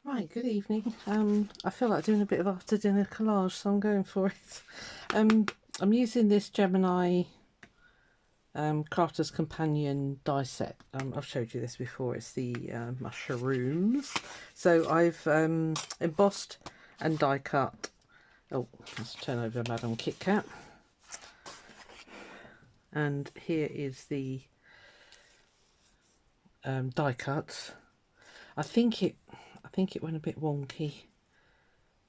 Right, good evening. I feel like doing a bit of after dinner collage, so I'm going for it. I'm using this Gemini Crafter's Companion die set. I've showed you this before. It's the mushrooms. So I've embossed and die cut. Oh, let's turn over Madame Kit Kat. And here is the die cut. I think it went a bit wonky,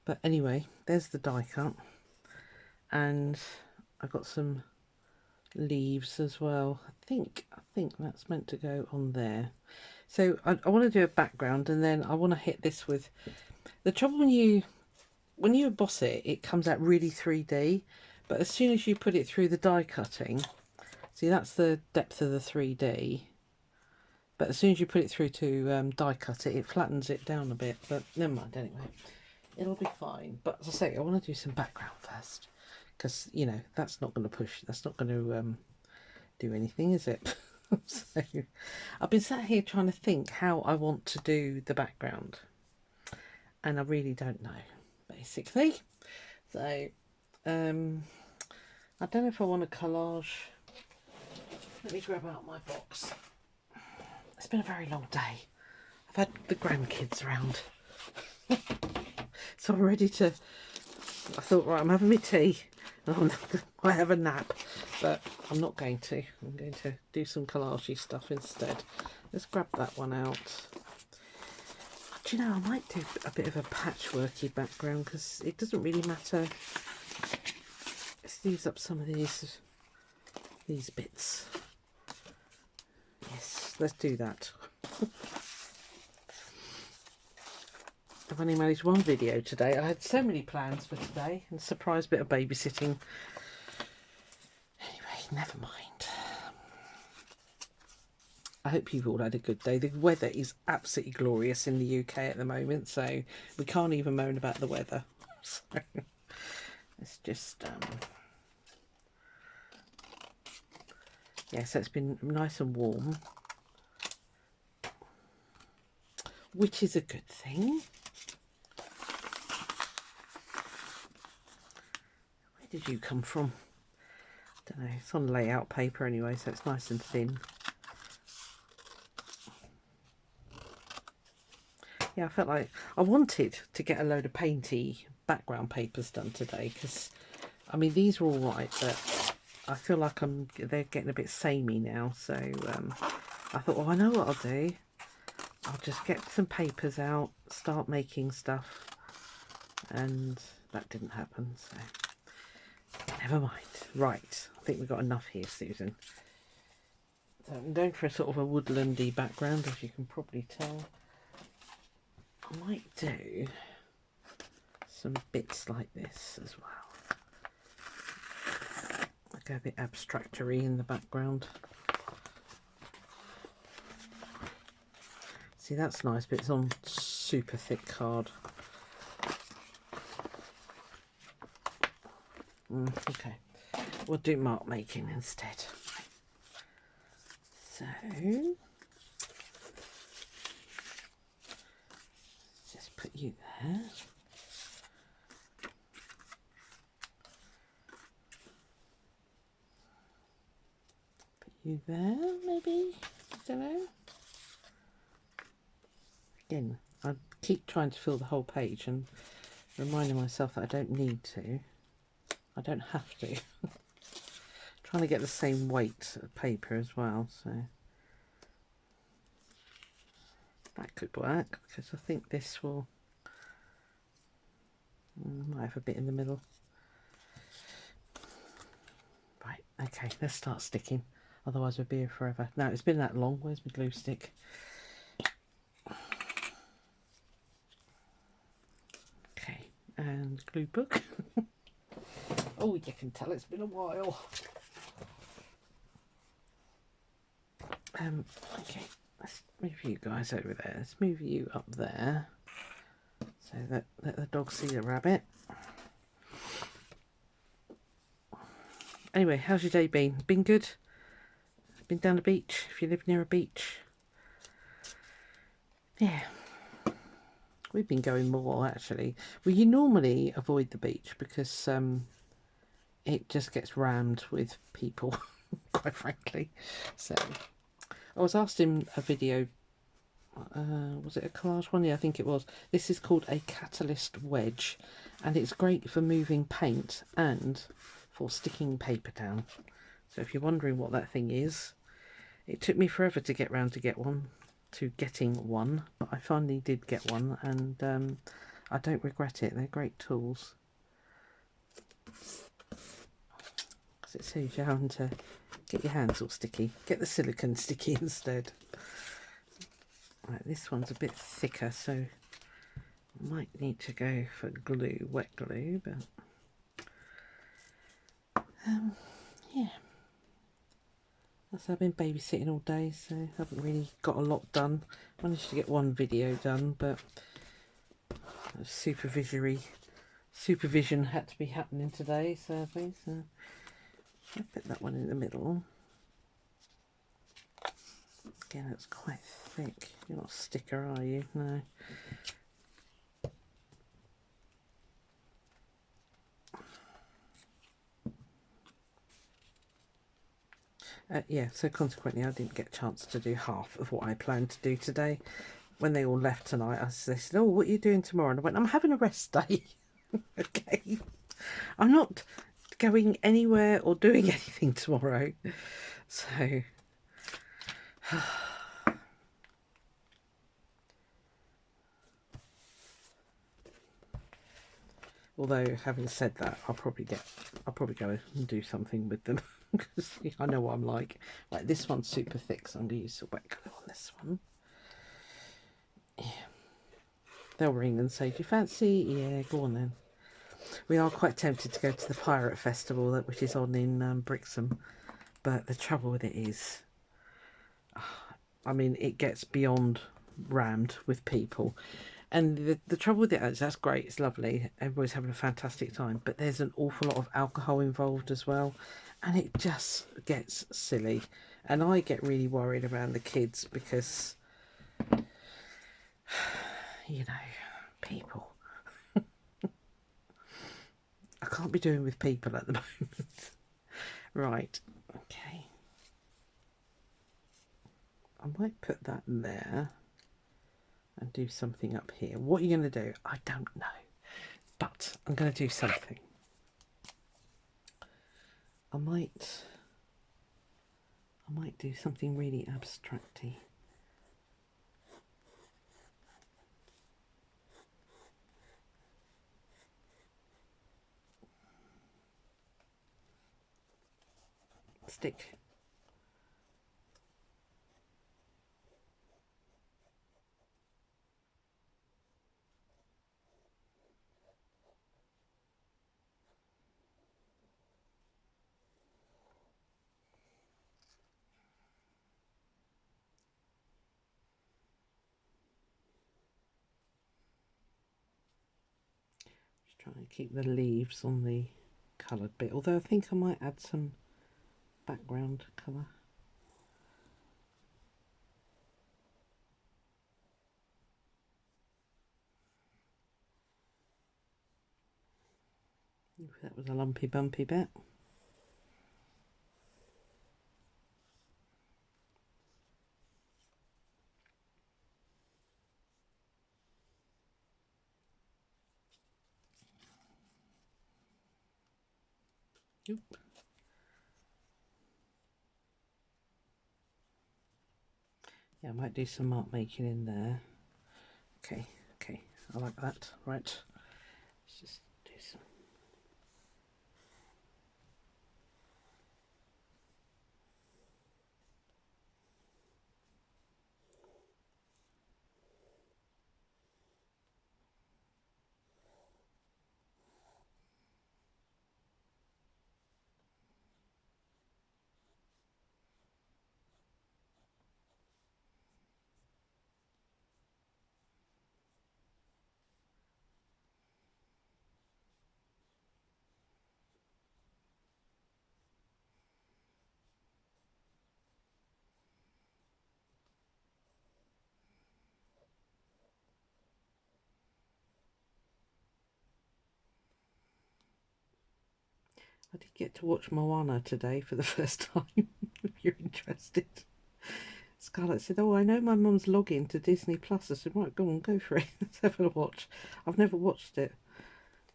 but anyway, there's the die cut, and I've got some leaves as well. I think that's meant to go on there. So I want to do a background, and then I want to hit this with the trouble when you emboss it, it comes out really 3D, but as soon as you put it through the die cutting, see, that's the depth of the 3D. But as soon as you put it through to die cut it, it flattens it down a bit. But never mind, anyway. It'll be fine. But as I say, I want to do some background first. Because, you know, that's not going to push. That's not going to do anything, is it? So, I've been sat here trying to think how I want to do the background. And I really don't know, basically. So, I don't know if I want a collage. Let me grab out my box. It's been a very long day. I've had the grandkids around. So I'm ready to... I thought, right, I'm having my tea. And I have a nap. But I'm not going to. I'm going to do some collagey stuff instead. Let's grab that one out. Do you know, I might do a bit of a patchworky background because it doesn't really matter. Let's use up some of these bits. Yes, let's do that. I've only managed one video today. I had so many plans for today and a surprise bit of babysitting. Anyway, never mind. I hope you've all had a good day. The weather is absolutely glorious in the UK at the moment, so we can't even moan about the weather. So it's just yeah, so it's been nice and warm, which is a good thing. Where did you come from? I don't know. It's on layout paper anyway, so it's nice and thin. Yeah, I felt like I wanted to get a load of painty background papers done today because, I mean, these are all right, but I feel like they're getting a bit samey now. So I thought, well, I know what I'll do. I'll just get some papers out, start making stuff, and that didn't happen. So never mind. Right, I think we've got enough here, Susan. So I'm going for a sort of a woodlandy background, as you can probably tell. I might do some bits like this as well. I'll go a bit abstractory in the background. See, that's nice, but it's on super thick card. Okay, we'll do mark making instead. So just put you there. Put you there, maybe. I don't know. Again, I keep trying to fill the whole page and reminding myself that I don't need to. I don't have to. Trying to get the same weight of paper as well, so that could work because I think this will might have a bit in the middle. Right, okay, let's start sticking, otherwise we'll be here forever. Now it's been that long. Where's my glue stick? Okay, and glue book. Oh, you can tell it's been a while. Okay, let's move you guys over there. Let's move you up there so that let the dog see the rabbit. Anyway, how's your day been? Been good? Been down the beach? If you live near a beach? Yeah. We've been going more actually. Well, you normally avoid the beach because it just gets rammed with people, quite frankly. So I was asked in a video, was it a collage one? Yeah, I think it was. This is called a catalyst wedge, and it's great for moving paint and for sticking paper down. So if you're wondering what that thing is, it took me forever to get round to getting one, but I finally did get one, and I don't regret it. They're great tools because it saves you having to get your hands all sticky. Get the silicone sticky instead. Right, this one's a bit thicker, so I might need to go for glue, wet glue, but yeah. I've been babysitting all day, so I haven't really got a lot done. Managed to get one video done, but supervision had to be happening today, sadly. So I'll put that one in the middle. Again, it's quite thick. You're not a sticker, are you? No. Yeah, so consequently I didn't get a chance to do half of what I planned to do today. When they all left tonight, they said, oh, what are you doing tomorrow? And I went, I'm having a rest day. Okay. I'm not going anywhere or doing anything tomorrow. So... Although, having said that, I'll probably go and do something with them because I know what I'm like. Right, this one's super thick, so I'm going to use the wet glue on this one. Yeah. They'll ring and say, do you fancy? Yeah, go on then. We are quite tempted to go to the Pirate Festival, which is on in Brixham, but the trouble with it is, I mean, it gets beyond rammed with people. And the trouble with it is, that's great, it's lovely, everybody's having a fantastic time, but there's an awful lot of alcohol involved as well, and it just gets silly. And I get really worried around the kids because, you know, people. I can't be doing with people at the moment. Right, okay. I might put that there and do something up here. What are you going to do? I don't know. But I'm going to do something. I might do something really abstracty. Stick. Just trying to keep the leaves on the coloured bit, although I think I might add some background colour. That was a lumpy bumpy bit. Oop. Yeah, I might do some mark making in there. Okay, okay, I like that. Right, let's just do some. I did get to watch Moana today for the first time, if you're interested. Scarlett said, oh, I know my mum's login to Disney Plus. I said, right, go on, go for it. Let's have a watch. I've never watched it.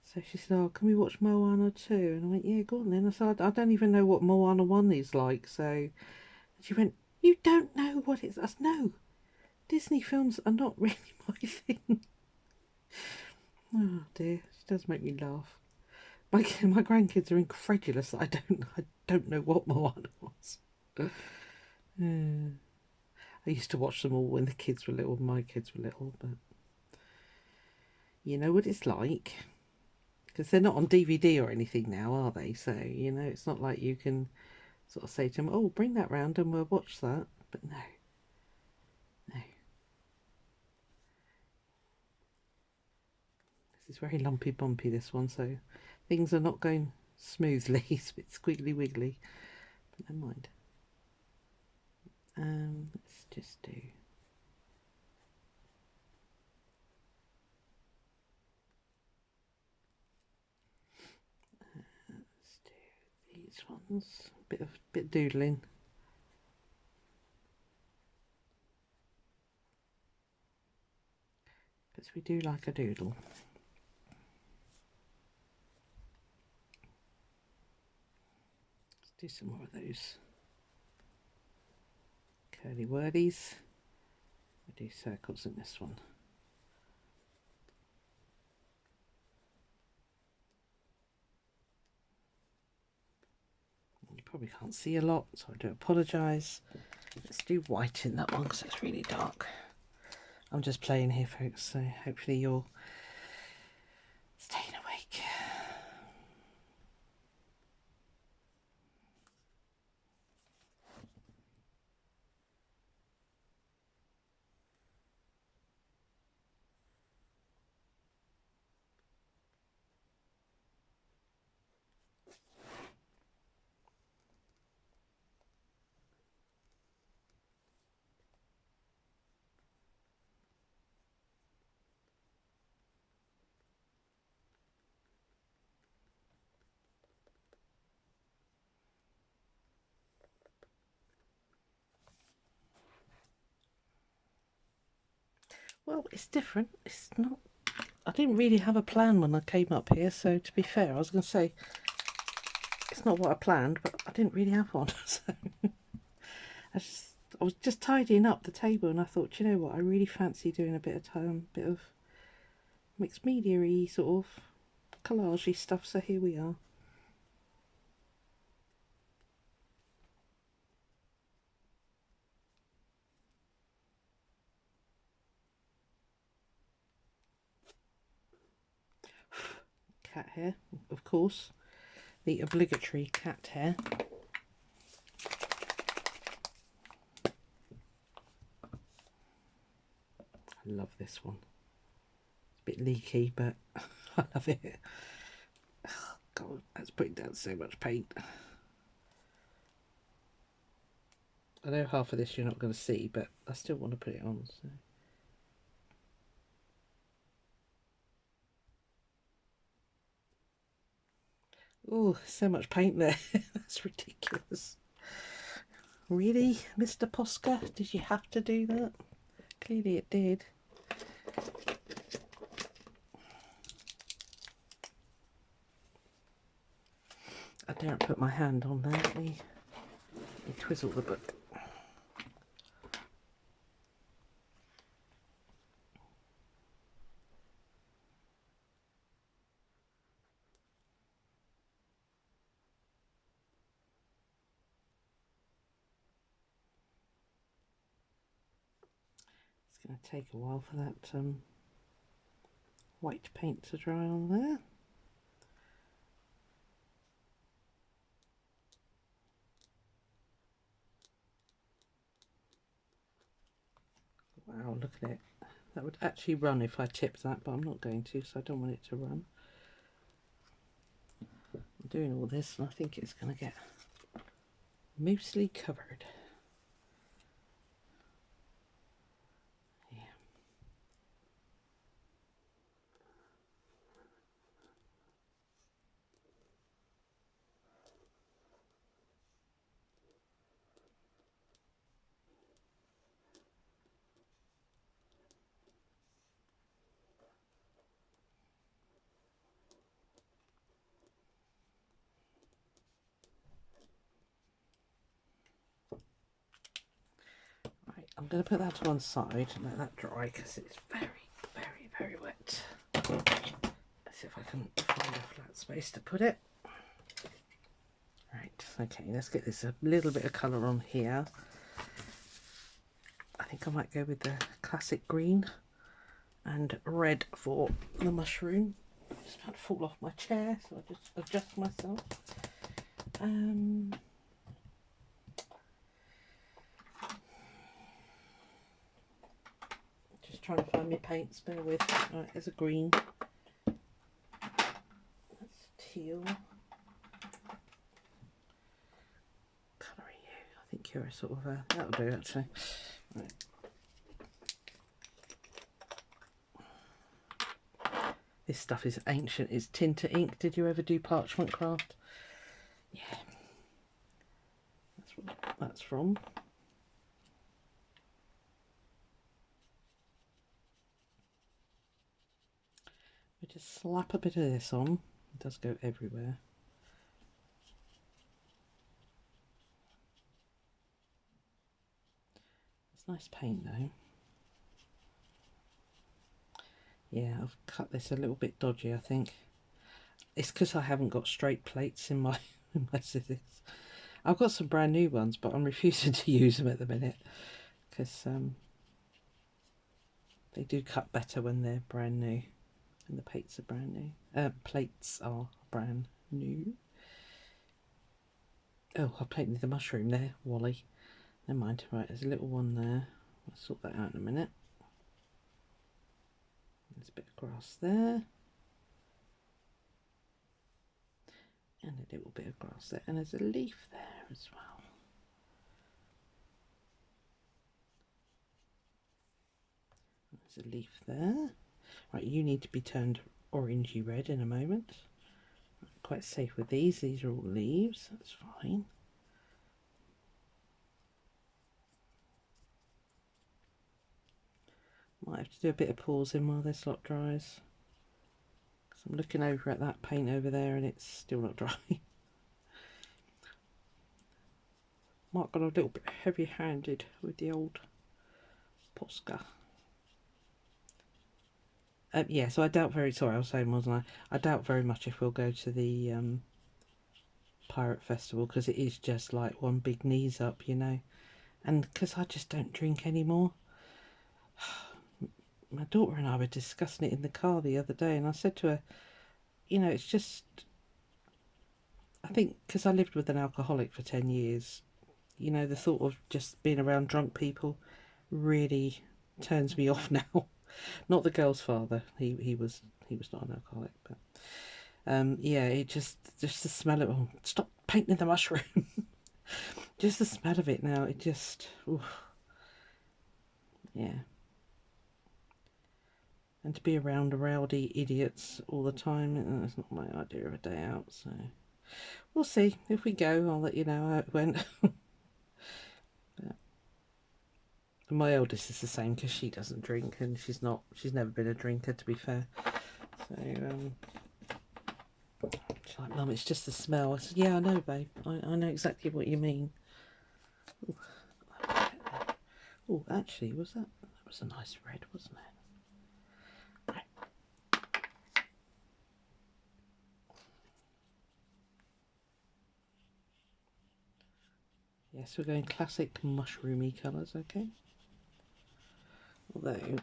So she said, oh, can we watch Moana 2? And I went, yeah, go on then. I said, I don't even know what Moana 1 is like. So and she went, you don't know what it's... I said, no, Disney films are not really my thing. Oh dear, she does make me laugh. My grandkids are incredulous that I don't know what Moana was. I used to watch them all when the kids were little, my kids were little, but you know what it's like. Because they're not on DVD or anything now, are they? So, you know, it's not like you can sort of say to them, oh, bring that round and we'll watch that. But no. No. This is very lumpy bumpy, this one, so things are not going smoothly. It's a bit squiggly wiggly. But never mind. Let's just do... let's do these ones. Bit doodling. Because we do like a doodle. Let's do some more of those curly wordies. I do circles in this one. You probably can't see a lot, so I do apologise. Let's do white in that one because it's really dark. I'm just playing here, folks, so hopefully you're staying awake. Well, it's different. It's not... I didn't really have a plan when I came up here, so to be fair, I was going to say it's not what I planned, but I didn't really have one. So I was just tidying up the table, and I thought, you know what, I really fancy doing a bit of mixed media-y sort of collage-y stuff. So here we are. Cat hair, of course, the obligatory cat hair. I love this one. It's a bit leaky, but I love it. Oh, God, that's putting down so much paint. I know half of this you're not going to see, but I still want to put it on. So. Oh, so much paint there. That's ridiculous. Really, Mr. Posca? Did you have to do that? Clearly it did. I daren't put my hand on there. Let me twizzle the book. It's going to take a while for that white paint to dry on there. Wow, look at it. That would actually run if I tipped that, but I'm not going to, so I don't want it to run. I'm doing all this and I think it's going to get mostly covered. Yeah. I'm going to put that to one side and let that dry because it's very wet. Let's see if I can find a flat space to put it. Right, okay, let's get this a little bit of colour on here. I think I might go with the classic green and red for the mushroom. I'm just about to fall off my chair, so I just adjust myself. Just trying to find my paints, bear with. Right, there's a green. That's teal. Colouring you. I think you're a sort of a, that'll do actually. Right. This stuff is ancient. It's tinter ink. Did you ever do parchment craft? Yeah. That's what that's from. We just slap a bit of this on. It does go everywhere. It's nice paint though. Yeah, I've cut this a little bit dodgy, I think. It's because I haven't got straight plates in my in my scissors. I've got some brand new ones, but I'm refusing to use them at the minute because they do cut better when they're brand new, and the plates are brand new. Plates are brand new. Oh, I painted the mushroom there, Wally. Never mind. Right, there's a little one there. I'll sort that out in a minute. There's a bit of grass there. And a little bit of grass there. And there's a leaf there as well. There's a leaf there. Right, you need to be turned orangey red in a moment. Quite safe with these. These are all leaves. That's fine. Might have to do a bit of pausing while this lot dries. Because I'm looking over at that paint over there and it's still not dry. Might got a little bit heavy-handed with the old Posca. Yeah, so I doubt very, sorry I was saying wasn't I doubt very much if we'll go to the Pirate Festival, because it is just like one big knees up, you know, and because I just don't drink anymore. My daughter and I were discussing it in the car the other day, and I said to her, you know, it's just, I think because I lived with an alcoholic for 10 years, you know, the thought of just being around drunk people really turns me off now. Not the girl's father, he was not an alcoholic, but yeah, it just the smell of, oh, stop painting the mushroom. Just the smell of it now, it just, oof. Yeah. And to be around rowdy idiots all the time, that's not my idea of a day out, so we'll see. If we go, I'll let you know how it went. My eldest is the same because she doesn't drink, and she's never been a drinker, to be fair. So she's like, Mum, it's just the smell. I said, yeah, I know, babe. I know exactly what you mean. Oh, actually, that was a nice red, wasn't it? Right. Yes, we're going classic mushroomy colours, okay? Although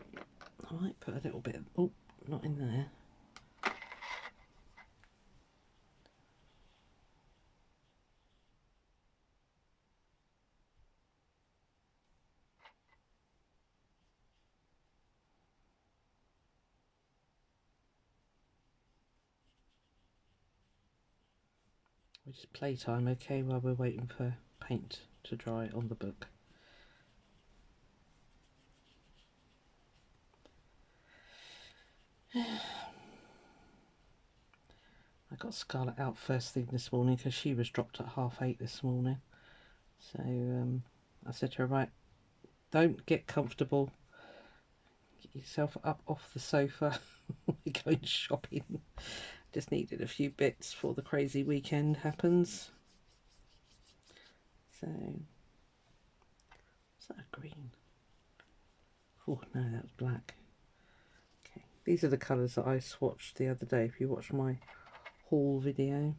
I might put a little bit of, oh, not in there. We just playtime, okay, while we're waiting for paint to dry on the book. I got Scarlett out first thing this morning because she was dropped at 8:30 this morning. So I said to her, right, don't get comfortable. Get yourself up off the sofa. We're going shopping. Just needed a few bits before the crazy weekend happens. So, is that a green? Oh no, that's black. Okay, these are the colours that I swatched the other day. If you watched my haul video,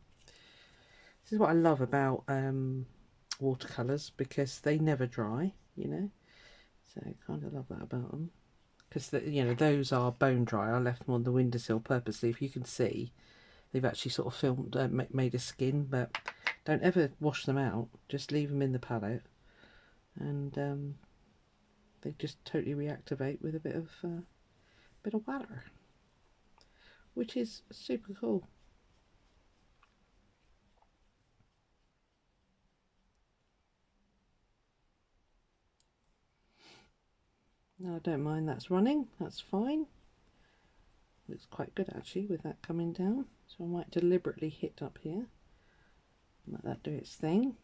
this is what I love about watercolours, because they never dry, you know. So I kind of love that about them, because you know, those are bone dry. I left them on the windowsill purposely. If you can see, they've actually sort of filmed, made a skin, but don't ever wash them out. Just leave them in the palette, and they just totally reactivate with a bit of water, which is super cool. No, I don't mind that's running. That's fine. Looks quite good actually with that coming down. So I might deliberately hit up here, let that do its thing.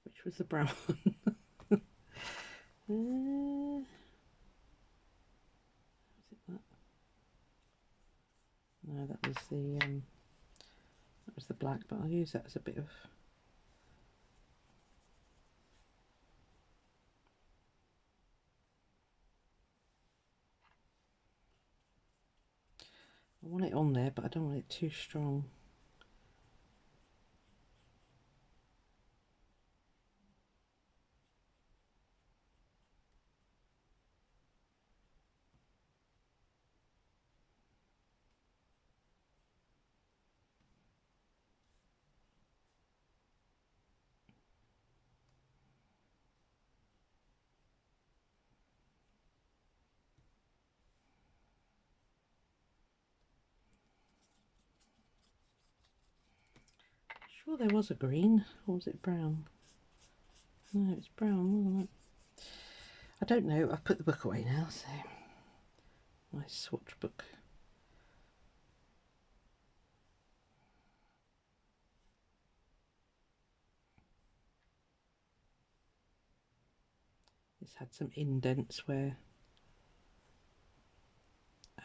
Which was the brown one? Was it that? No, that was the black, but I'll use that as a bit of. I want it on there, but I don't want it too strong. Sure, there was a green, or was it brown? No, it's brown, wasn't it? I don't know. I've put the book away now, so nice swatch book. It's had some indents where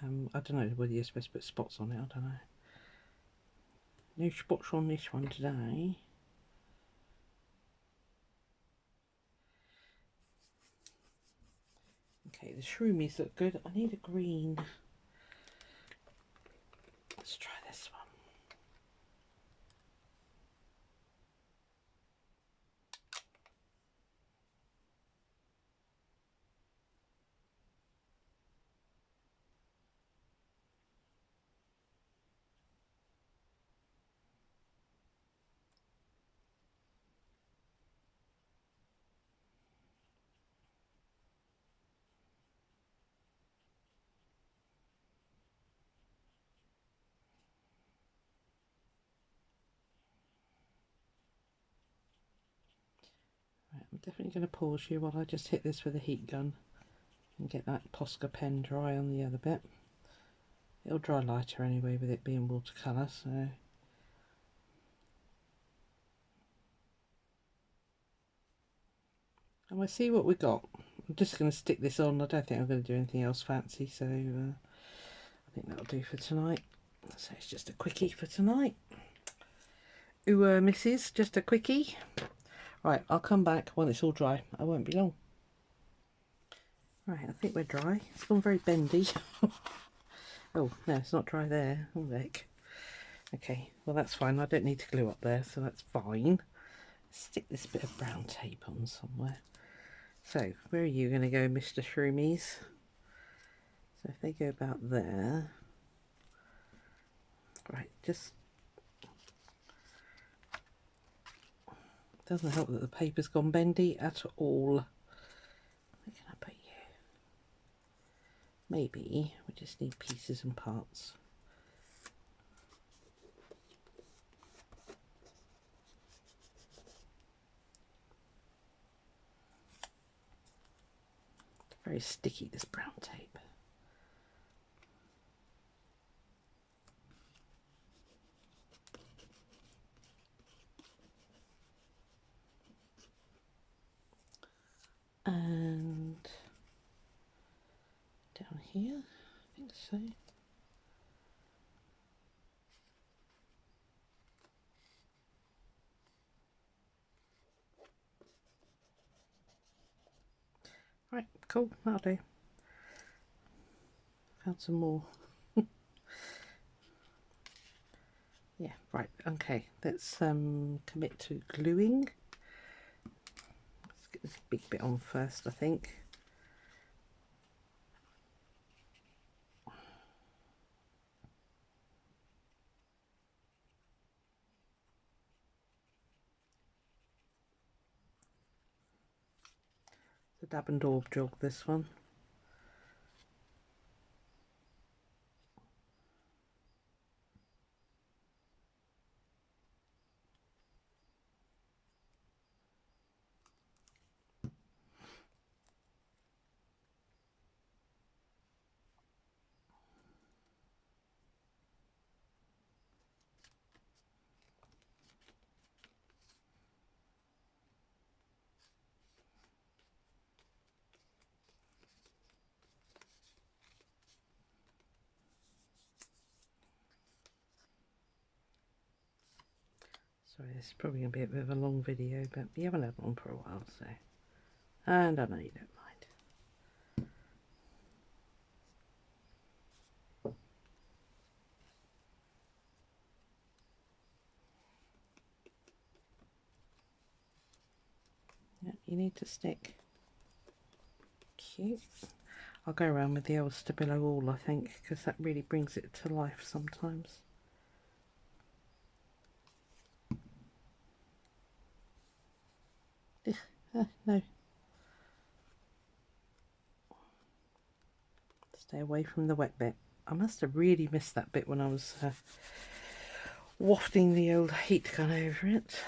I don't know whether you're supposed to put spots on it. I don't know. No spots on this one today. Okay, the shroomies look good. I need a green. Let's try this one. Right, I'm definitely going to pause you while I just hit this with a heat gun and get that Posca pen dry on the other bit. It'll dry lighter anyway with it being watercolour, so. And we'll see what we got. I'm just going to stick this on. I don't think I'm going to do anything else fancy, so I think that'll do for tonight. So it's just a quickie for tonight. Ooh, missus, just a quickie. Right, I'll come back when it's all dry. I won't be long. Right, I think we're dry. It's gone very bendy. Oh, no, it's not dry there. Oh, heck. Okay, well that's fine. I don't need to glue up there, so that's fine. Stick this bit of brown tape on somewhere. So, where are you going to go, Mr. Shroomies? So if they go about there. Right, just doesn't help that the paper's gone bendy at all. Where can I put you? Maybe we just need pieces and parts. It's very sticky, this brown tape. And down here, I think so. Right, cool, that'll do. Found some more. Yeah, right, okay, let's commit to gluing. Let's get this big bit on first, I think. The dab and daub jog, this one. Sorry, this is probably going to be a bit of a long video, but you haven't had one for a while, so... And I know you don't mind. Yeah, you need to stick. Cute. I'll go around with the old Stabilo All, I think, because that really brings it to life sometimes. No. Stay away from the wet bit. I must have really missed that bit when I was wafting the old heat gun over it.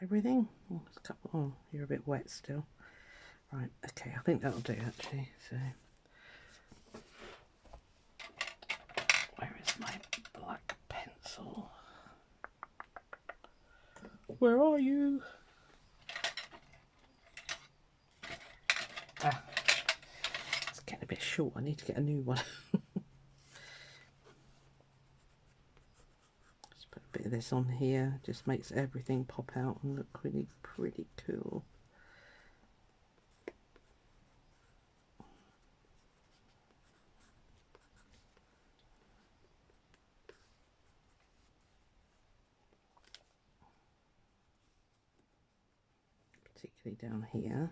Everything? Oh, there's a couple. Oh, you're a bit wet still. Right, okay, I think that'll do actually. So, where is my black pencil? Where are you? Ah, it's getting a bit short. I need to get a new one. Just put a bit of this on here. Just makes everything pop out and look really pretty cool. Particularly down here.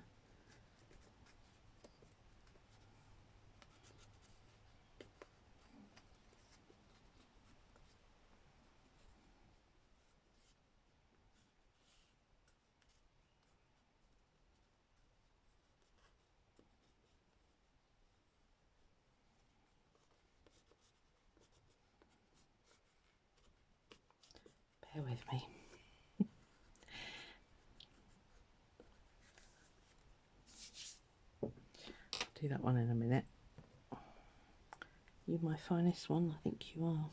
Bear with me. Do that one in a minute. You my finest one? I think you are.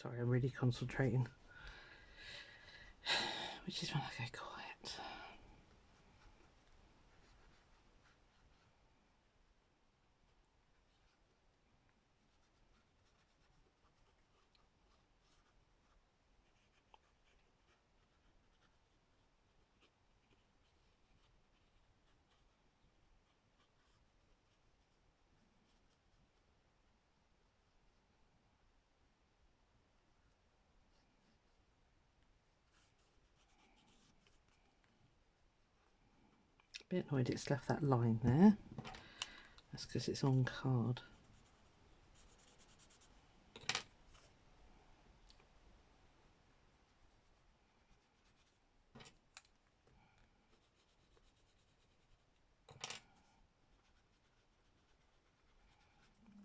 Sorry, I'm really concentrating, which is when I go quiet. A bit annoyed it's left that line there. That's because it's on card.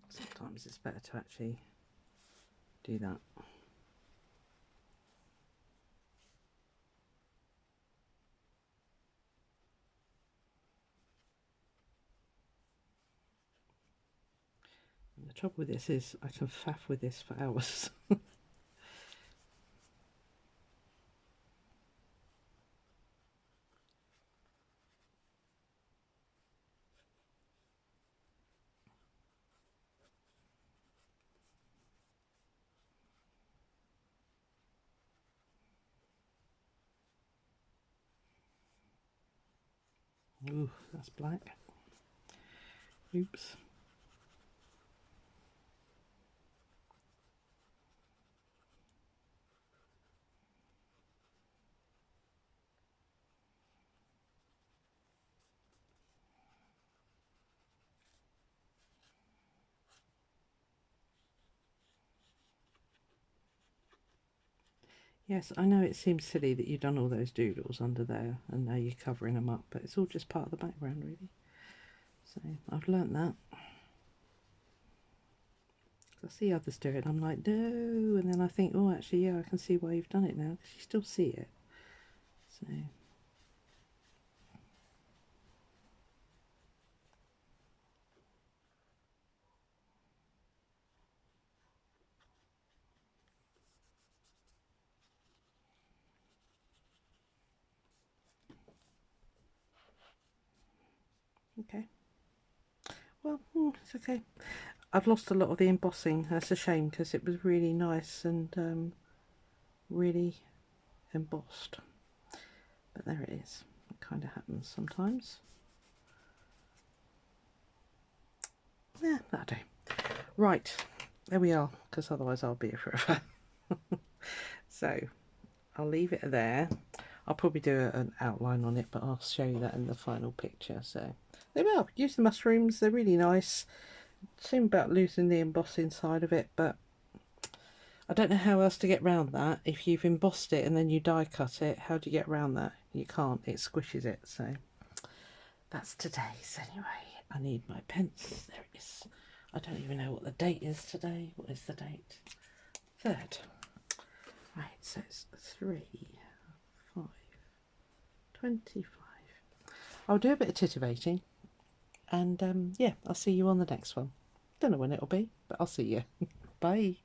Sometimes it's better to actually do that. And the trouble with this is I can faff with this for hours. Ooh, that's black. Oops. Yes, I know it seems silly that you've done all those doodles under there and now you're covering them up, but it's all just part of the background really. So I've learnt that. I see others do it and I'm like, no, and then I think, oh actually yeah, I can see why you've done it now, because you still see it. So okay, well, it's okay. I've lost a lot of the embossing. That's a shame because it was really nice and really embossed. But there it is. It kind of happens sometimes. Yeah, that'll do. Right, there we are, because otherwise I'll be here forever. So I'll leave it there. I'll probably do an outline on it, but I'll show you that in the final picture. So there we are. Use the mushrooms. They're really nice. Seem about losing the embossing side of it, but I don't know how else to get around that. If you've embossed it and then you die cut it, how do you get around that? You can't. It squishes it. So that's today's anyway. I need my pence. There it is. I don't even know what the date is today. What is the date? 3rd. Right, so it's 3, 5, 25. I'll do a bit of titivating, and yeah, I'll see you on the next one. Don't know when it'll be, but I'll see you. Bye.